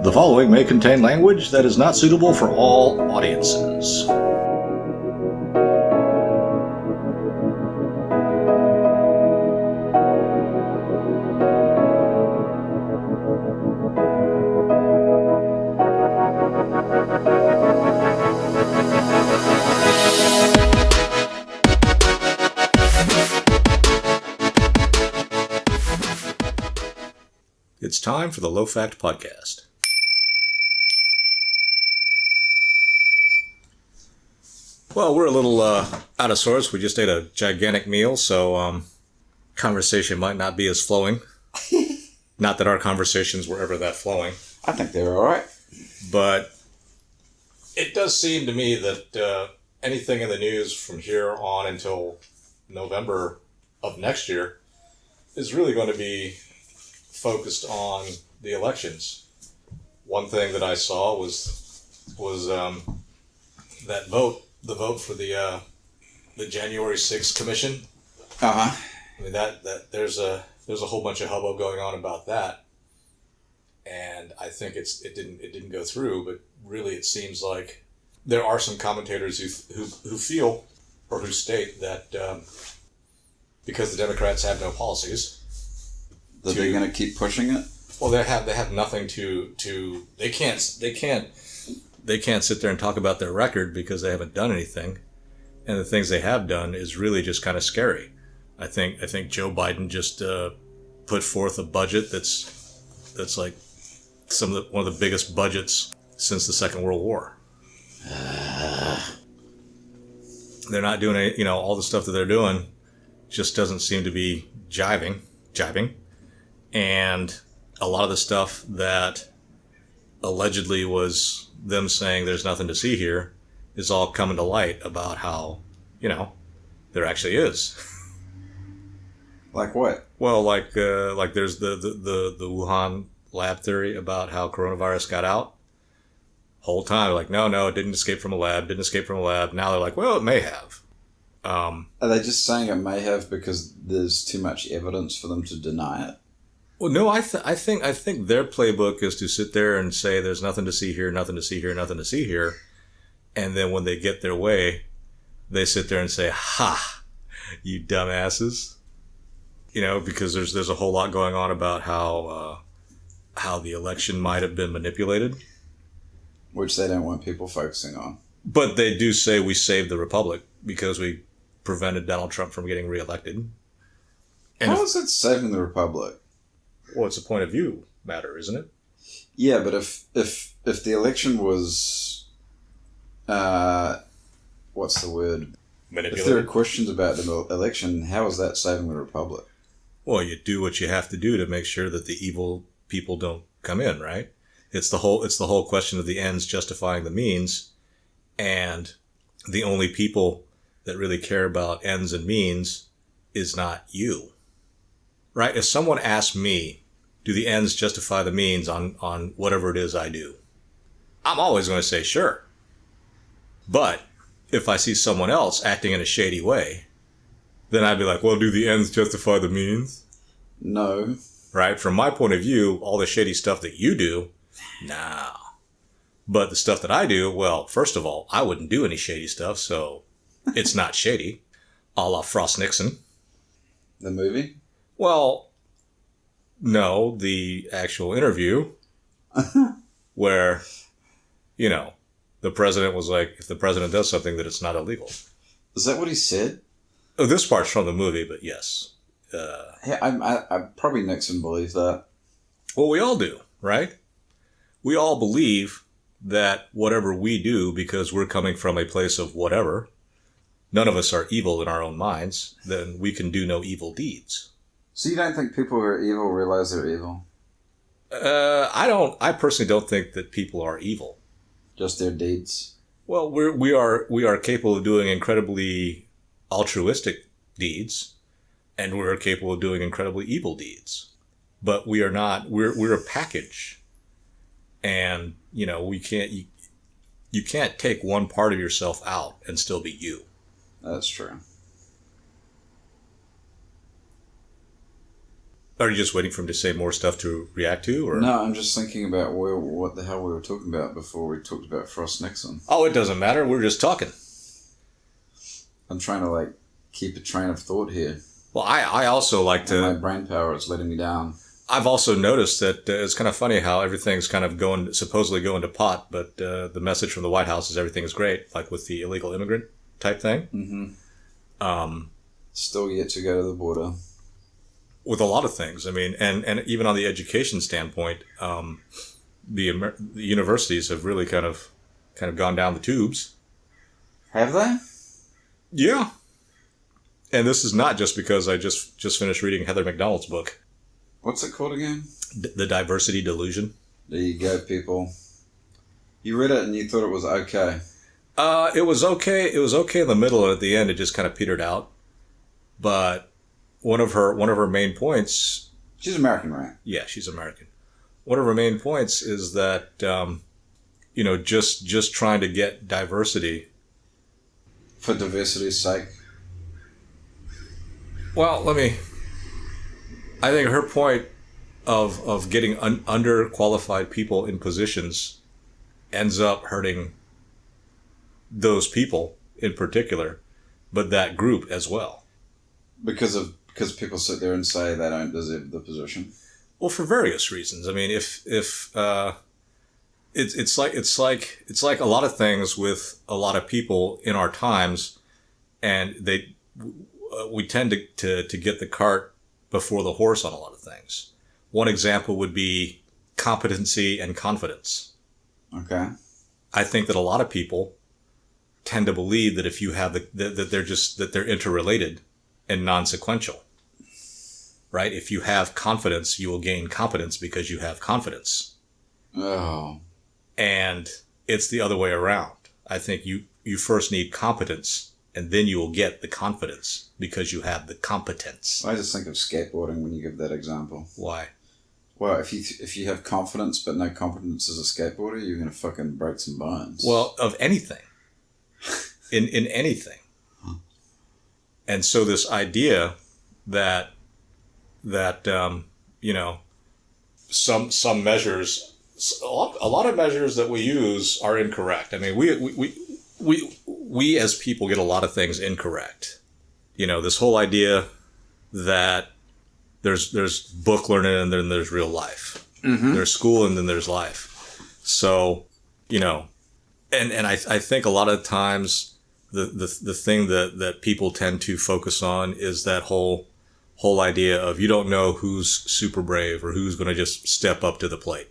The following may contain language that is not suitable for all audiences. It's time for the Low Fact Podcast. Well, we're a little out of sorts. We just ate a gigantic meal, so conversation might not be as flowing. Not that our conversations were ever that flowing. I think they were all right. But it does seem to me that anything in the news from here on until November of next year is really going to be focused on the elections. One thing that I saw was that vote, the vote for the January 6th commission. Uh-huh. I mean that there's a whole bunch of hubbub going on about that, and I think it didn't go through. But really, it seems like there are some commentators who feel or who state that because the Democrats have no policies, that they're going to keep pushing it. Well, they have nothing to they can't sit there and talk about their record because they haven't done anything, and the things they have done is really just kind of scary. I think Joe Biden just put forth a budget that's like one of the biggest budgets since the Second World War. They're not doing any, all the stuff that they're doing just doesn't seem to be jiving. And a lot of the stuff that allegedly was them saying there's nothing to see here is all coming to light about how, there actually is. Like what? Well, like there's the Wuhan lab theory about how coronavirus got out. Whole time, like, no, it didn't escape from a lab. Now they're like, well, it may have. Are they just saying it may have because there's too much evidence for them to deny it? Well, no, I think their playbook is to sit there and say there's nothing to see here, nothing to see here. And then when they get their way, they sit there and say, ha, you dumbasses. Because there's a whole lot going on about how the election might have been manipulated. Which they don't want people focusing on. But they do say we saved the republic because we prevented Donald Trump from getting reelected. And how is it saving the republic? Well, it's a point of view matter, isn't it? Yeah, but if the election was, what's the word? Manipulated. If there are questions about the election, how is that saving the republic? Well, you do what you have to do to make sure that the evil people don't come in, right? It's the whole question of the ends justifying the means, and the only people that really care about ends and means is not you. Right? If someone asks me, do the ends justify the means on whatever it is I do? I'm always going to say sure. But if I see someone else acting in a shady way, then I'd be like, well, do the ends justify the means? No. Right? From my point of view, all the shady stuff that you do, no. But the stuff that I do, well, first of all, I wouldn't do any shady stuff, so it's not shady. A la Frost Nixon. The movie? Well, no, the actual interview where, the president was like, if the president does something, that it's not illegal. Is that what he said? Oh, this part's from the movie, but yes. Yeah, I probably Nixon believes that. Well, we all do, right? We all believe that whatever we do, because we're coming from a place of whatever, none of us are evil in our own minds, then we can do no evil deeds. So you don't think people who are evil realize they're evil? I personally don't think that people are evil. Just their deeds? Well, we are capable of doing incredibly altruistic deeds, and we're capable of doing incredibly evil deeds. But we are not, we're a package. And, we can't, you can't take one part of yourself out and still be you. That's true. Are you just waiting for him to say more stuff to react to? Or? No, I'm just thinking about what the hell we were talking about before we talked about Frost Nixon. Oh, it doesn't matter. We're just talking. I'm trying to keep a train of thought here. Well, I also like to... My brain power is letting me down. I've also noticed that it's kind of funny how everything's kind of supposedly going to pot, but the message from the White House is everything is great, like with the illegal immigrant type thing. Mm-hmm. Still yet to go to the border. With a lot of things. I mean, and even on the education standpoint, the universities have really kind of gone down the tubes. Have they? Yeah. And this is not just because I just finished reading Heather McDonald's book. What's it called again? The Diversity Delusion. There you go, people. You read it and you thought it was okay. It was okay. It was okay in the middle, and at the end, it just kind of petered out. But one of her main points. She's American, right? Yeah, she's American. One of her main points is that just trying to get diversity for diversity's sake. Well, I think her point of getting underqualified people in positions ends up hurting those people in particular, but that group as well. Because people sit there and say they don't deserve the position. Well, for various reasons. I mean, if it's like a lot of things with a lot of people in our times, and we tend to get the cart before the horse on a lot of things. One example would be competency and confidence. Okay. I think that a lot of people tend to believe that if you have that they're interrelated and non-sequential. Right? If you have confidence, you will gain competence because you have confidence. Oh. And it's the other way around. I think you first need competence, and then you will get the confidence because you have the competence. I just think of skateboarding when you give that example. Why? Well, if you have confidence but no competence as a skateboarder, you're going to fucking break some bones. Well, of anything. in anything. And so this idea that some measures, a lot of measures that we use are incorrect. I mean, we as people get a lot of things incorrect. This whole idea that there's book learning and then there's real life. Mm-hmm. There's school and then there's life. So, and I think a lot of times the thing that people tend to focus on is that whole idea of you don't know who's super brave or who's going to just step up to the plate.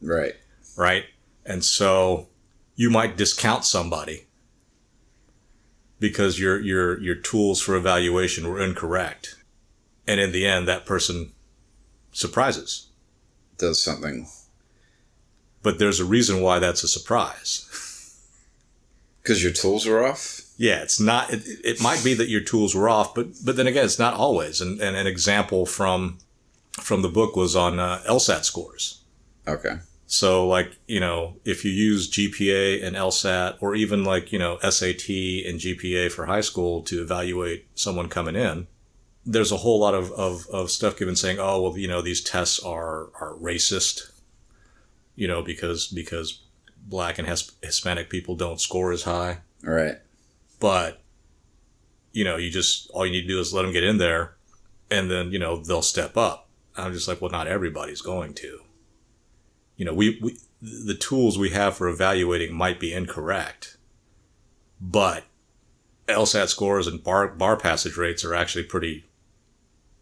Right. Right. And so you might discount somebody because your tools for evaluation were incorrect. And in the end, that person surprises. Does something. But there's a reason why that's a surprise. Because your tools are off? Yeah, it's not. It might be that your tools were off, but then again, it's not always. And an example from the book was on LSAT scores. Okay. So, if you use GPA and LSAT, or even SAT and GPA for high school to evaluate someone coming in, there's a whole lot of stuff given saying, oh, well, these tests are racist, because Black and Hispanic people don't score as high. Right. But, all you need to do is let them get in there, and then, they'll step up. I'm just like, well, not everybody's going to. The tools we have for evaluating might be incorrect, but LSAT scores and bar passage rates are actually pretty.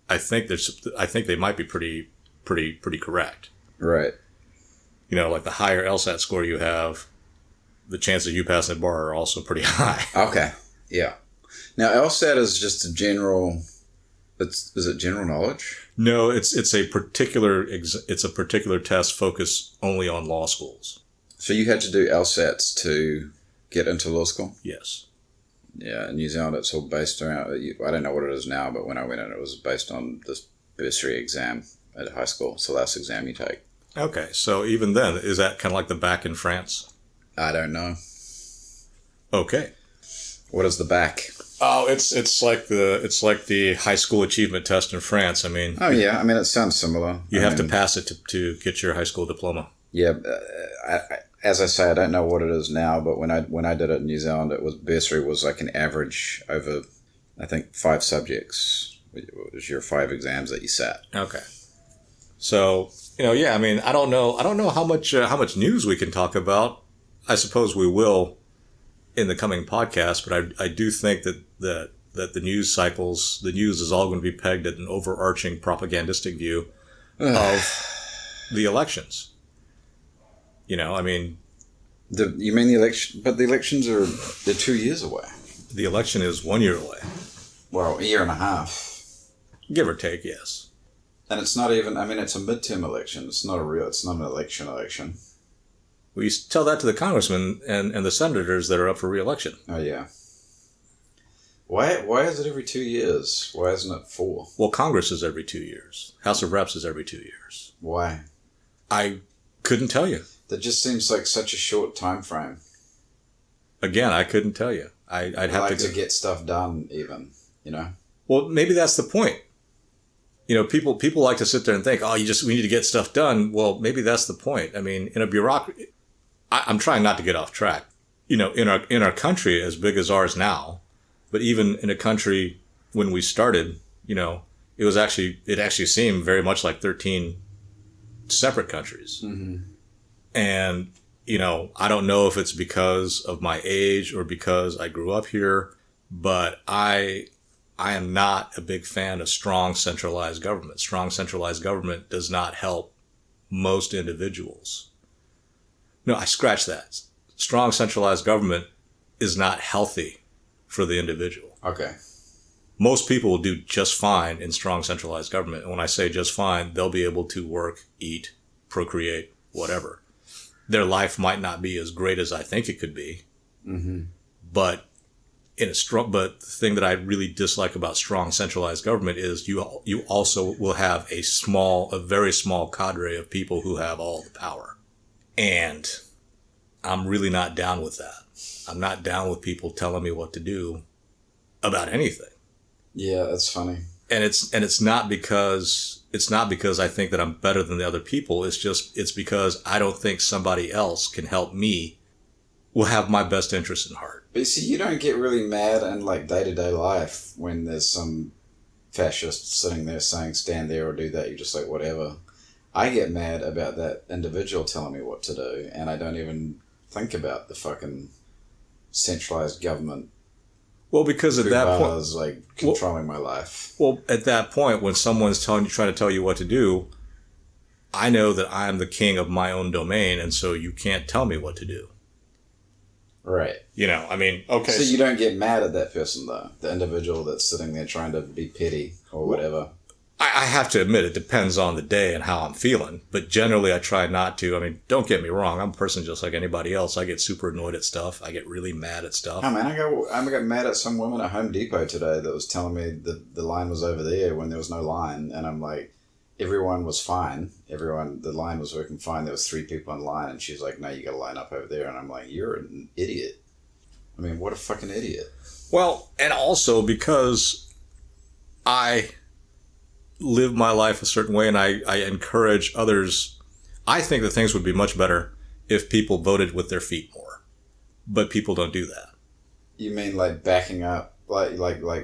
I think they might be pretty correct. Right. Like the higher LSAT score you have, the chances of you passing the bar are also pretty high. Okay. Yeah. Now LSAT is just a general. Is it general knowledge? No, it's a particular test focused only on law schools. So you had to do LSATs to get into law school? Yes. Yeah, in New Zealand it's all based around, I don't know what it is now, but when I went in it was based on this bursary exam at high school. It's the last exam you take. Okay, so even then, is that kind of like the bac in France? I don't know. Okay. What is the bac? Oh, it's like the high school achievement test in France. I mean, Oh yeah, I mean it sounds similar. you have to pass it to get your high school diploma. Yeah, as I say, I don't know what it is now, but when I did it in New Zealand, it was bursary was like an average over, I think, 5 subjects. It was your 5 exams that you sat. Okay. So, yeah, I mean, I don't know how much news we can talk about. I suppose we will in the coming podcast, but I do think that the news cycles, the news is all going to be pegged at an overarching propagandistic view of the elections. I mean, you mean the election? But the elections they're 2 years away. The election is 1 year away. Well, a year and a half, Give or take, yes. and it's not even. I mean, it's a midterm election. It's not an election. We tell that to the congressmen and the senators that are up for re-election. Oh yeah. Why is it every 2 years? Why isn't it 4? Well, Congress is every 2 years. House of Reps is every 2 years. Why? I couldn't tell you. That just seems like such a short time frame. Again, I couldn't tell you. I'd have to get stuff done, even. Well, maybe that's the point. People like to sit there and think, oh, we need to get stuff done. Well, maybe that's the point. I mean, in a bureaucracy, I'm trying not to get off track. In our country as big as ours now, but even in a country when we started, it actually seemed very much like 13 separate countries. Mm-hmm. And, I don't know if it's because of my age or because I grew up here, but I am not a big fan of strong centralized government. Strong centralized government does not help most individuals. No, I scratch that. Strong centralized government is not healthy for the individual. Okay. Most people will do just fine in strong centralized government. And when I say just fine, they'll be able to work, eat, procreate, whatever. Their life might not be as great as I think it could be. Mm-hmm. But but the thing that I really dislike about strong centralized government is you also will have a very small cadre of people who have all the power. And I'm really not down with that. I'm not down with people telling me what to do about anything. Yeah, that's funny. And it's not because I think that I'm better than the other people. It's because I don't think somebody else can help me, will have my best interest in heart. But see, you don't get really mad in like day-to-day life when there's some fascist sitting there saying stand there or do that. You're just like, whatever. I get mad about that individual telling me what to do, and I don't even think about the fucking centralized government. Well, because at that point, is like controlling my life. Well, at that point, when someone's trying to tell you what to do, I know that I am the king of my own domain, and so you can't tell me what to do. Right. Okay. So you don't get mad at that person, though? The individual that's sitting there trying to be petty or whatever? I have to admit, it depends on the day and how I'm feeling. But generally, I try not to. Don't get me wrong. I'm a person just like anybody else. I get super annoyed at stuff. I get really mad at stuff. Oh, man, I got mad at some woman at Home Depot today that was telling me that the line was over there when there was no line. And I'm like, everyone was fine. The line was working fine. There was 3 people in line. And she's like, no, you got to line up over there. And I'm like, you're an idiot. What a fucking idiot. Well, and also because I live my life a certain way and I encourage others. I think that things would be much better if people voted with their feet more. But people don't do that. You mean like backing up, like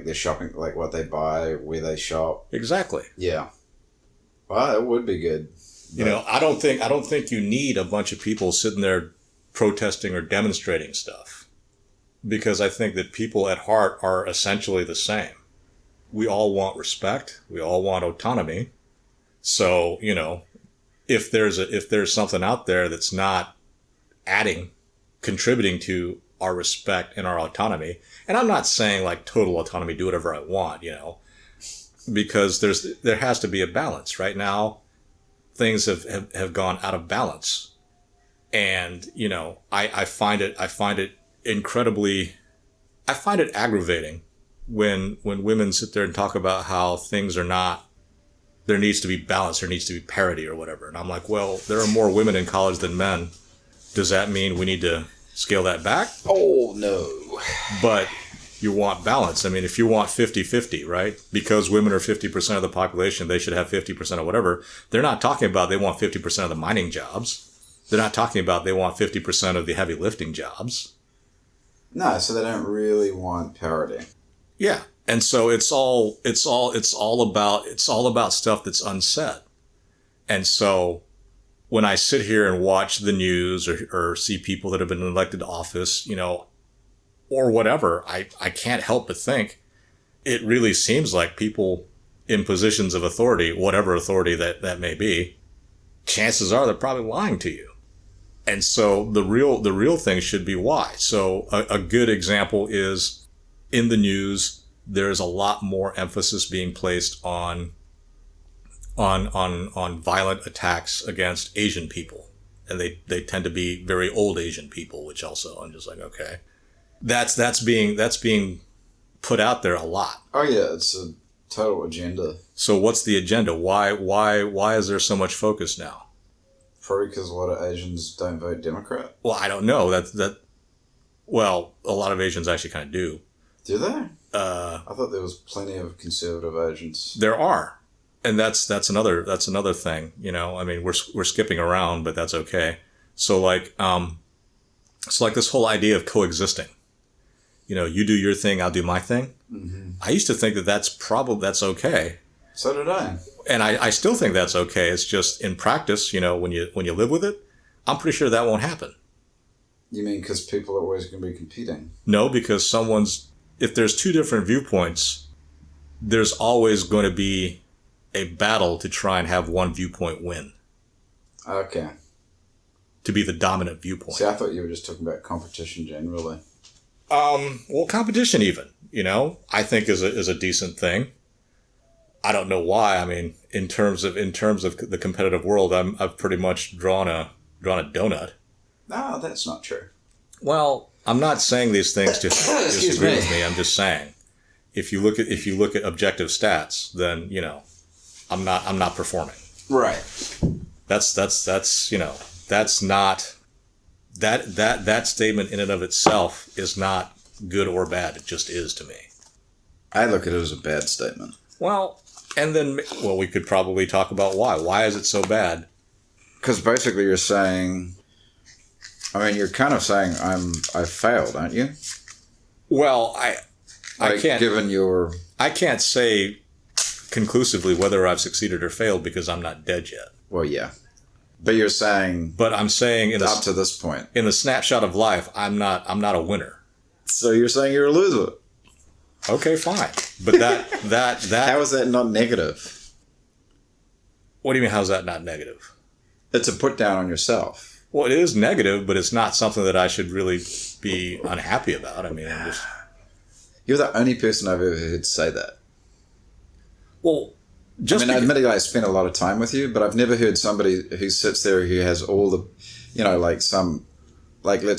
their shopping, like what they buy, where they shop? Exactly. Yeah. Well, it would be good. I don't think you need a bunch of people sitting there protesting or demonstrating stuff. Because I think that people at heart are essentially the same. We all want respect. We all want autonomy. So, if there's something out there that's not contributing to our respect and our autonomy, and I'm not saying like total autonomy, do whatever I want, because there has to be a balance. Right now, things have gone out of balance. And, I find it aggravating when women sit there and talk about how things are not, there needs to be balance, there needs to be parity or whatever. And I'm like, well, there are more women in college than men. Does that mean we need to scale that back? Oh, no. But You want balance. I mean, if you want 50-50, right? Because women are 50% of the population, they should have 50% of whatever. They're not talking about they want 50% of the mining jobs. They're not talking about they want 50% of the heavy lifting jobs. No, so they don't really want parity. Yeah. And so it's all about stuff that's unsaid. And so when I sit here and watch the news or see people that have been elected to office, you know, or whatever, I can't help but think it really seems like people in positions of authority, whatever authority that may be, chances are they're probably lying to you. And so the real thing should be why. So a good example is in the news, there's a lot more emphasis being placed on violent attacks against Asian people. And they tend to be very old Asian people, which also I'm just like, okay. That's being put out there a lot. Oh yeah, it's a total agenda. So what's the agenda? Why is there so much focus now? Probably because a lot of Asians don't vote Democrat. Well, I don't know. Well, a lot of Asians actually kind of do. Do they? I thought there was plenty of conservative Asians. There are, and that's another thing. You know, I mean, we're skipping around, but that's okay. So like, it's like this whole idea of coexisting. You know, you do your thing, I'll do my thing. Mm-hmm. I used to think that's okay. So did I. And I still think that's okay. It's just in practice, you know, when you live with it, I'm pretty sure that won't happen. You mean because people are always going to be competing? No, because if there's two different viewpoints, there's always going to be a battle to try and have one viewpoint win. Okay. To be the dominant viewpoint. See, I thought you were just talking about competition generally. Well, competition even, you know, I think is a decent thing. I don't know why. I mean, in terms of the competitive world, I've pretty much drawn a donut. No, that's not true. Well, I'm not saying these things to disagree with me. I'm just saying, if you look at objective stats, then you know, I'm not performing. Right. That's you know, that's not that statement in and of itself is not good or bad. It just is to me. I look at it as a bad statement. Well, and then we could probably talk about why. Why is it so bad? Because basically you're saying, I mean, you're kind of saying I failed, aren't you? Well, I can't. Given your... I can't say conclusively whether I've succeeded or failed because I'm not dead yet. Well, yeah. But you're saying... But I'm saying... up to this point. In the snapshot of life, I'm not a winner. So you're saying you're a loser? Okay, fine. But that How is that not negative? What do you mean, how's that not negative? It's a put down on yourself. Well, it is negative, but it's not something that I should really be unhappy about. I mean, I'm just... You're the only person I've ever heard say that. Well, admittedly, I spent a lot of time with you, but I've never heard somebody who sits there who has all the, you know, let's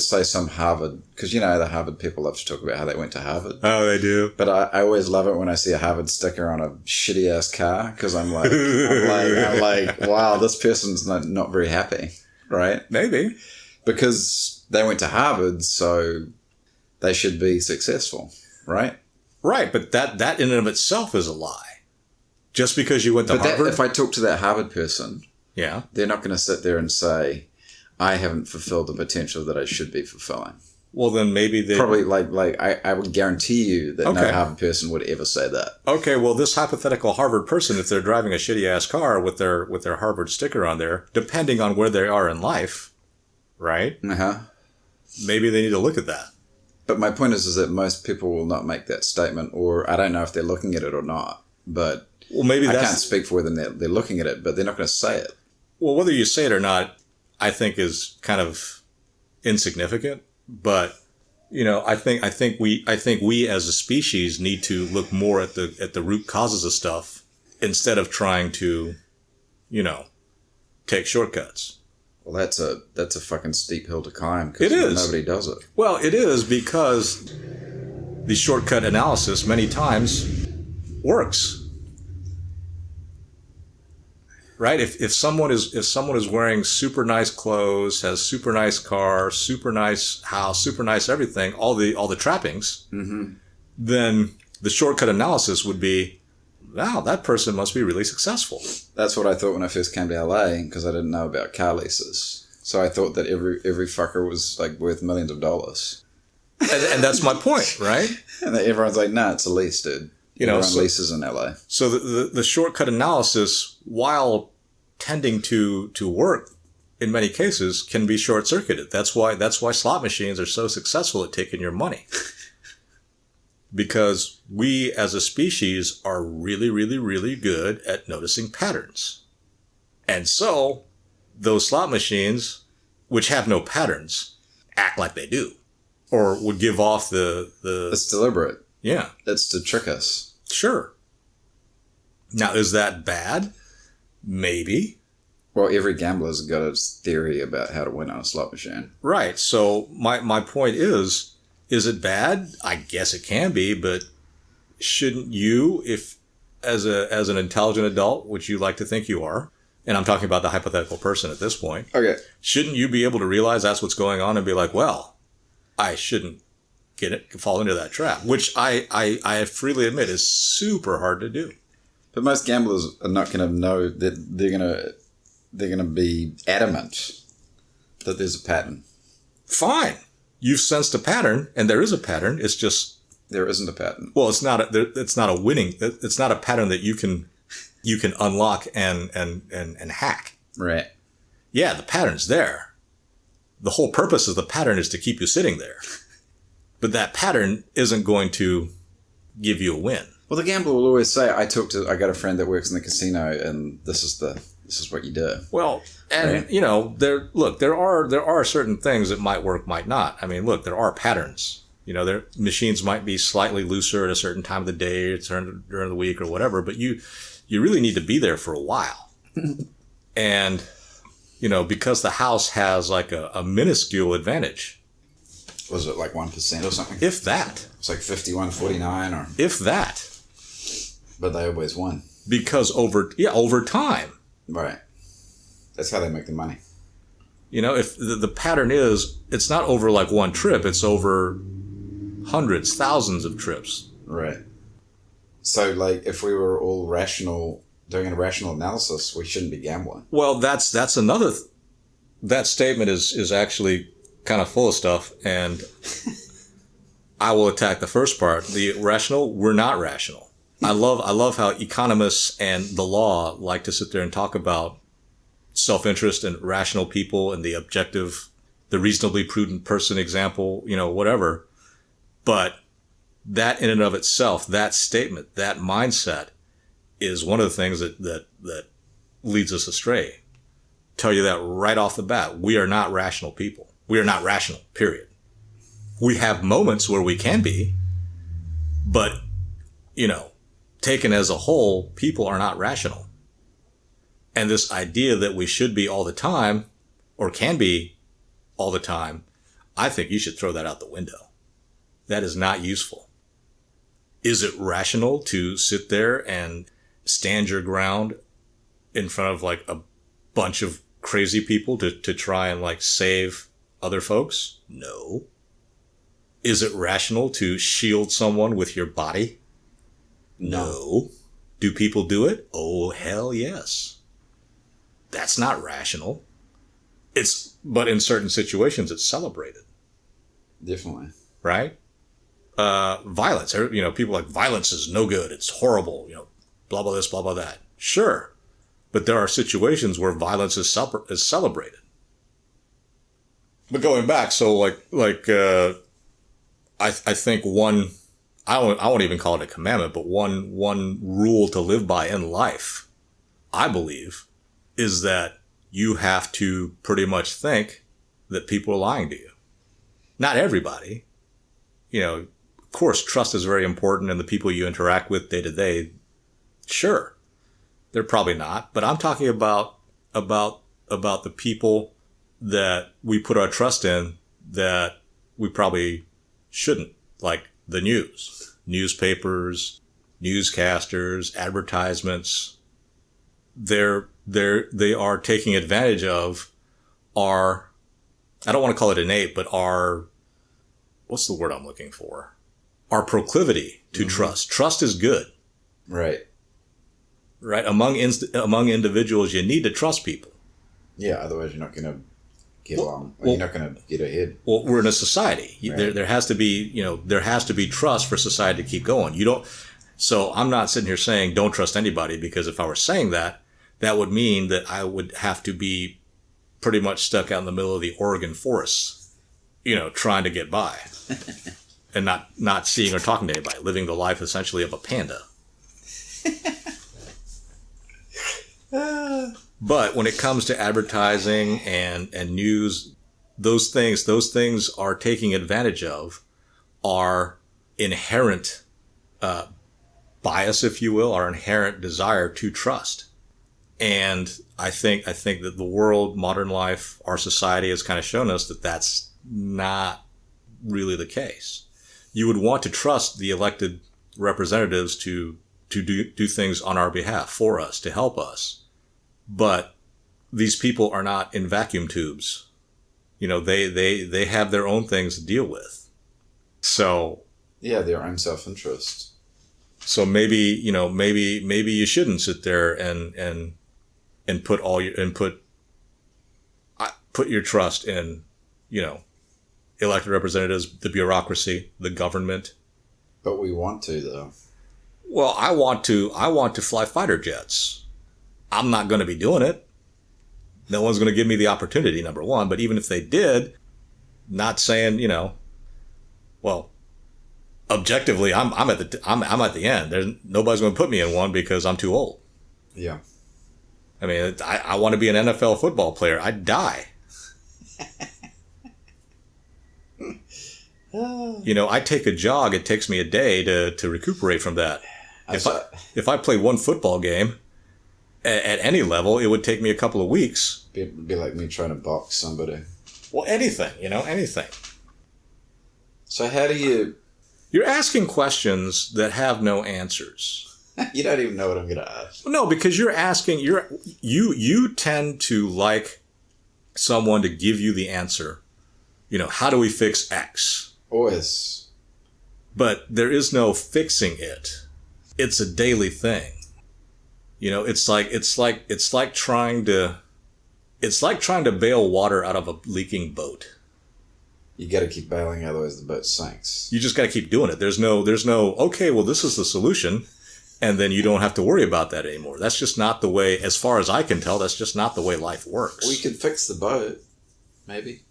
say some Harvard, because, you know, the Harvard people love to talk about how they went to Harvard. Oh, they do. But I always love it when I see a Harvard sticker on a shitty ass car, because I'm like, wow, this person's not very happy, right? Maybe. Because they went to Harvard, so they should be successful, right? Right, but that in and of itself is a lie. Just because you went to Harvard? If I talk to that Harvard person, yeah, they're not going to sit there and say, I haven't fulfilled the potential that I should be fulfilling. Well, then maybe they... Probably, I would guarantee you that no Harvard person would ever say that. Okay, well, this hypothetical Harvard person, if they're driving a shitty-ass car with their Harvard sticker on there, depending on where they are in life, right? Uh-huh. Maybe they need to look at that. But my point is that most people will not make that statement, or I don't know if they're looking at it or not, but... Well, maybe I can't speak for them. They're looking at it, but they're not going to say it. Well, whether you say it or not, I think is kind of insignificant. But you know, I think we as a species need to look more at the root causes of stuff instead of trying to, you know, take shortcuts. Well, that's a fucking steep hill to climb. It is. Nobody does it. Well, it is because the shortcut analysis many times works. Right? If someone is wearing super nice clothes, has super nice car, super nice house, super nice everything, all the trappings, mm-hmm. then the shortcut analysis would be, wow, that person must be really successful. That's what I thought when I first came to LA, because I didn't know about car leases. So I thought that every fucker was like worth millions of dollars. And that's my point, right? And everyone's like, nah, it's a lease, dude. Everyone leases in LA. So the shortcut analysis, while tending to work in many cases, can be short-circuited. That's why slot machines are so successful at taking your money. Because we as a species are really, really, really good at noticing patterns. And so those slot machines, which have no patterns, act like they do. Or would give off the... It's deliberate. Yeah. It's to trick us. Sure. Now, is that bad? Maybe. Well, every gambler's got its theory about how to win on a slot machine. Right. So my point is it bad? I guess it can be, but shouldn't you, if as an intelligent adult, which you like to think you are, and I'm talking about the hypothetical person at this point, okay, shouldn't you be able to realize that's what's going on and be like, well, I shouldn't fall into that trap, which I freely admit is super hard to do. But most gamblers are not going to know that they're going to be adamant that there's a pattern. Fine. You've sensed a pattern, and there is a pattern. It's just... There isn't a pattern. Well, it's not a winning... It's not a pattern that you can unlock and hack. Right. Yeah, the pattern's there. The whole purpose of the pattern is to keep you sitting there. But that pattern isn't going to give you a win. Well, the gambler will always say, I got a friend that works in the casino, and this is what you do. Well, and right? There are certain things that might work, might not. I mean, look, there are patterns. Their machines might be slightly looser at a certain time of the day, during the week, or whatever. But you really need to be there for a while, and because the house has like a minuscule advantage. Was it like 1% or something? If that. It's like 51-49 or... If that. But they always won. Because over time. Right. That's how they make the money. If the pattern is, it's not over like one trip, it's over hundreds, thousands of trips. Right. So like if we were all rational, doing a rational analysis, we shouldn't be gambling. Well, that's another... That statement is actually kind of full of stuff, and I will attack the first part. The rational, we're not rational. I love how economists and the law like to sit there and talk about self-interest and rational people and the objective, the reasonably prudent person example, whatever. But that in and of itself, that statement, that mindset is one of the things that leads us astray. Tell you that right off the bat. We are not rational people. We are not rational, period. We have moments where we can be, but, taken as a whole, people are not rational. And this idea that we should be all the time, or can be all the time, I think you should throw that out the window. That is not useful. Is it rational to sit there and stand your ground in front of like a bunch of crazy people to try and like save other folks? No. Is it rational to shield someone with your body? No. Do people do it? Oh, hell yes. That's not rational. But in certain situations, it's celebrated. Definitely. Right? Violence. People are like, violence is no good. It's horrible. Blah, blah, this, blah, blah, that. Sure. But there are situations where violence is celebrated. But going back, so I think one, I won't even call it a commandment, but one rule to live by in life, I believe, is that you have to pretty much think that people are lying to you. Not everybody. Of course, trust is very important, and the people you interact with day to day, sure, they're probably not. But I'm talking about the people that we put our trust in that we probably shouldn't, like the newspapers, newscasters, advertisements. They are taking advantage of our, I don't want to call it innate, but our, what's the word I'm looking for? our proclivity to trust. Trust is good. Right. Right? Among individuals, you need to trust people. Yeah, otherwise you're not going to get along. Or you're not going to get ahead. Well, we're in a society. Right. There has to be, there has to be trust for society to keep going. So I'm not sitting here saying don't trust anybody, because if I were saying that, that would mean that I would have to be pretty much stuck out in the middle of the Oregon forest, trying to get by and not seeing or talking to anybody, living the life essentially of a panda. But when it comes to advertising and news, those things are taking advantage of our inherent bias, if you will, our inherent desire to trust. And I think that the world, modern life, our society has kind of shown us that that's not really the case. You would want to trust the elected representatives to do things on our behalf, for us, to help us. But these people are not in vacuum tubes. They have their own things to deal with. So yeah, their own self-interest. So maybe you shouldn't sit there and put your trust in, elected representatives, the bureaucracy, the government. But we want to, though. Well, I want to fly fighter jets. I'm not going to be doing it. No one's going to give me the opportunity, number one. But even if they did, not saying, well, objectively, I'm at the end. Nobody's going to put me in one because I'm too old. Yeah. I mean, I want to be an NFL football player. I'd die. I take a jog. It takes me a day to recuperate from that. If I play one football game at any level, it would take me a couple of weeks. It'd be like me trying to box somebody. Well, anything, anything. So how do you... You're asking questions that have no answers. You don't even know what I'm going to ask. No, because you're asking, you tend to like someone to give you the answer. How do we fix X? Always. But there is no fixing it. It's a daily thing. It's like trying to bail water out of a leaking boat. You got to keep bailing, otherwise the boat sinks. You just got to keep doing it. There's no, okay, well, this is the solution. And then you don't have to worry about that anymore. That's just not the way, as far as I can tell, that's just not the way life works. We could fix the boat, maybe.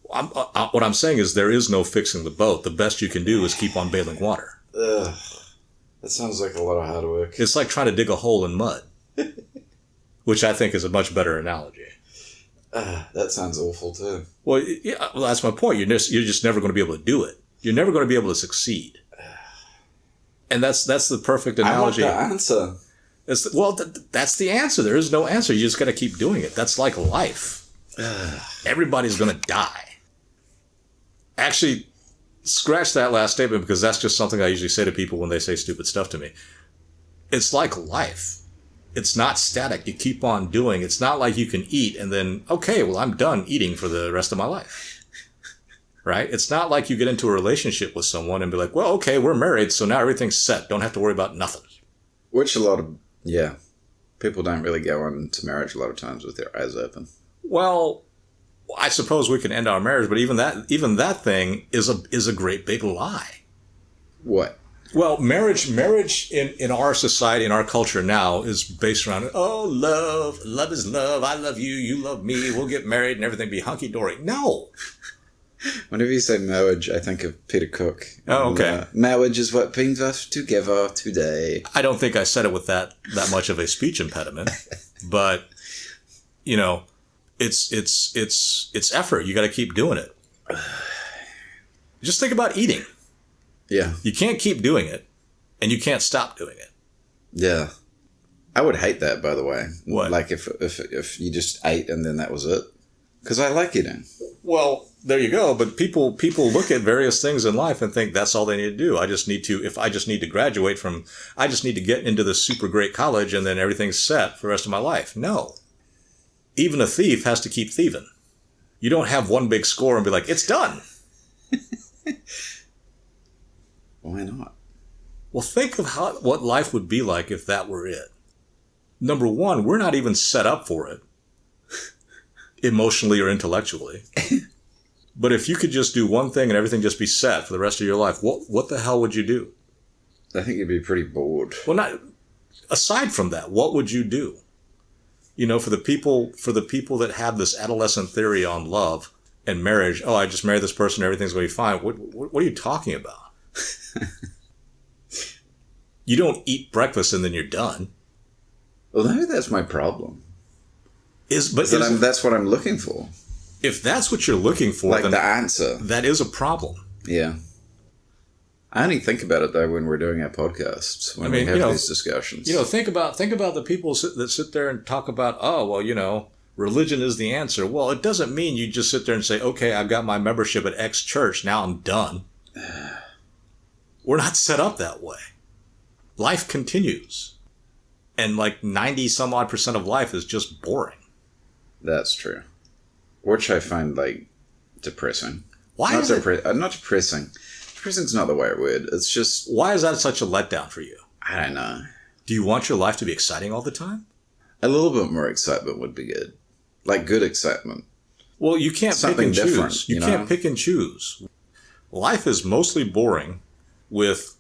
What I'm saying is there is no fixing the boat. The best you can do is keep on bailing water. Ugh. That sounds like a lot of hard work. It's like trying to dig a hole in mud, which I think is a much better analogy. That sounds awful too. Well, yeah, that's my point. You're just never going to be able to do it. You're never going to be able to succeed. And that's the perfect analogy. I want the answer. That's the answer. There is no answer. You just got to keep doing it. That's like life. Everybody's going to die. Actually, scratch that last statement, because that's just something I usually say to people when they say stupid stuff to me. It's like life. It's not static. You keep on doing. It's not like you can eat and then, okay, well, I'm done eating for the rest of my life. Right? It's not like you get into a relationship with someone and be like, well, okay, we're married, so now everything's set. Don't have to worry about nothing. Which people don't really go into marriage a lot of times with their eyes open. Well, I suppose we can end our marriage, but even that thing is a great big lie. What? Well, marriage in our society, in our culture now, is based around, love is love. I love you, you love me. We'll get married and everything be hunky dory. No. Whenever you say marriage, I think of Peter Cook. Oh, okay. Marriage is what brings us together today. I don't think I said it with that much of a speech impediment, but it's effort. You got to keep doing it. Just think about eating. Yeah. You can't keep doing it, and you can't stop doing it. Yeah. I would hate that, by the way. What? Like if you just ate and then that was it. Because I like eating. Well, there you go. But people look at various things in life and think that's all they need to do. I just need to graduate I just need to get into this super great college and then everything's set for the rest of my life. No. Even a thief has to keep thieving. You don't have one big score and be like, it's done. Why not? Well, think of what life would be like if that were it. Number one, we're not even set up for it, emotionally or intellectually. But if you could just do one thing and everything just be set for the rest of your life, what the hell would you do? I think you'd be pretty bored. Well, not aside from that, what would you do? You know, for the people that have this adolescent theory on love and marriage, I just marry this person, everything's going to be fine. What are you talking about? You don't eat breakfast and then you're done. Well, maybe that's my problem. That's what I'm looking for. If that's what you're looking for, like then the answer, that is a problem. Yeah. I only think about it though when we're doing our podcasts, when we have these discussions. You know, think about the people that sit there and talk about, religion is the answer. Well, it doesn't mean you just sit there and say, okay, I've got my membership at X church, now I'm done. We're not set up that way. Life continues. And like 90 some odd % of life is just boring. That's true. Which I find like depressing. Why not depressing. Depressing's not the right word. It's just... Why is that such a letdown for you? I don't know. Do you want your life to be exciting all the time? A little bit more excitement would be good. Like good excitement. Well, you can't pick and choose. You know? Can't pick and choose. Life is mostly boring with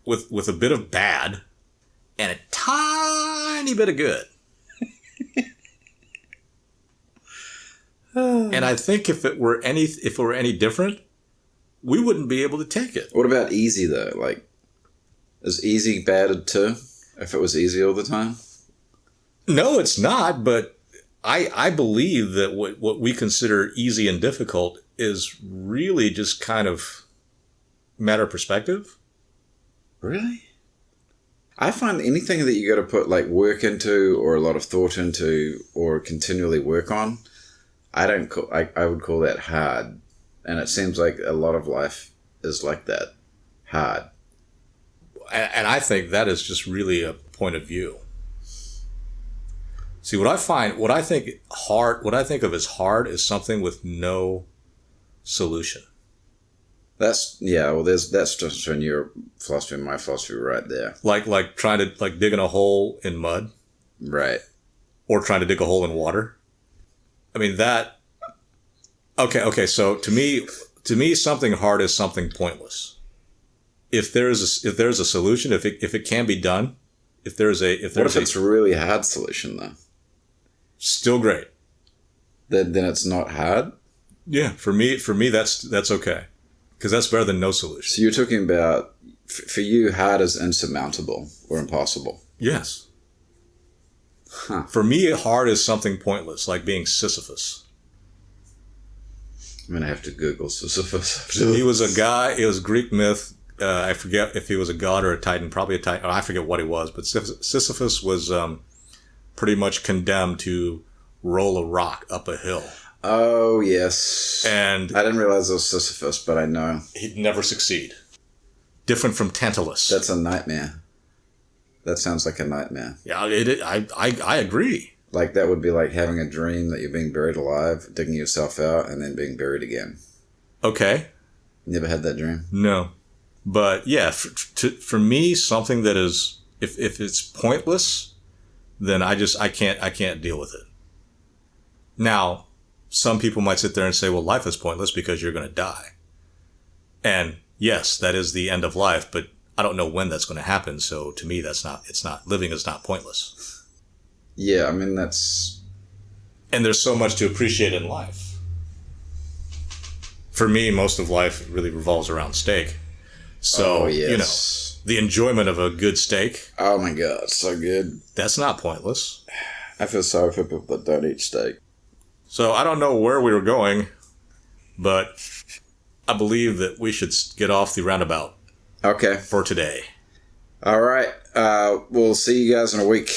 a bit of bad and a tiny bit of good. And I think if it were any different, we wouldn't be able to take it. What about easy though? Like, is easy bad too? If it was easy all the time? No, it's not. But I believe that what we consider easy and difficult is really just kind of matter of perspective. Really? I find anything that you got to put like work into or a lot of thought into or continually work on, I would call that hard. And it seems like a lot of life is like that. Hard. And I think that is just really a point of view. See, what I think of as hard is something with no solution. That's just between your philosophy and my philosophy right there. Like trying to digging a hole in mud. Right. Or trying to dig a hole in water. I mean that. Okay. So to me, something hard is something pointless. If there's a solution, if it can be done, what if it's a really hard solution though? Still great. Then it's not hard. Yeah, for me that's okay, because that's better than no solution. So you're talking about for you, hard is insurmountable or impossible. Yes. Huh. For me, hard is something pointless, like being Sisyphus. I'm gonna have to Google Sisyphus. He was a guy. It was Greek myth. I forget if he was a god or a titan. Probably a titan. I forget what he was. But Sisyphus was pretty much condemned to roll a rock up a hill. Oh yes. And I didn't realize it was Sisyphus, but I know he'd never succeed. Different from Tantalus. That's a nightmare. That sounds like a nightmare. Yeah, I agree. Like that would be like having a dream that you're being buried alive, digging yourself out, and then being buried again. Okay. Never had that dream? No. But yeah, for me, something that is, if it's pointless, then I can't deal with it. Now, some people might sit there and say, well, life is pointless because you're going to die. And yes, that is the end of life, but I don't know when that's going to happen. So to me, living is not pointless. Yeah, I mean, that's... And there's so much to appreciate in life. For me, most of life really revolves around steak. So, yes. The enjoyment of a good steak. Oh my God, so good. That's not pointless. I feel sorry for people that don't eat steak. So I don't know where we were going, but I believe that we should get off the roundabout. Okay. For today. All right. We'll see you guys in a week.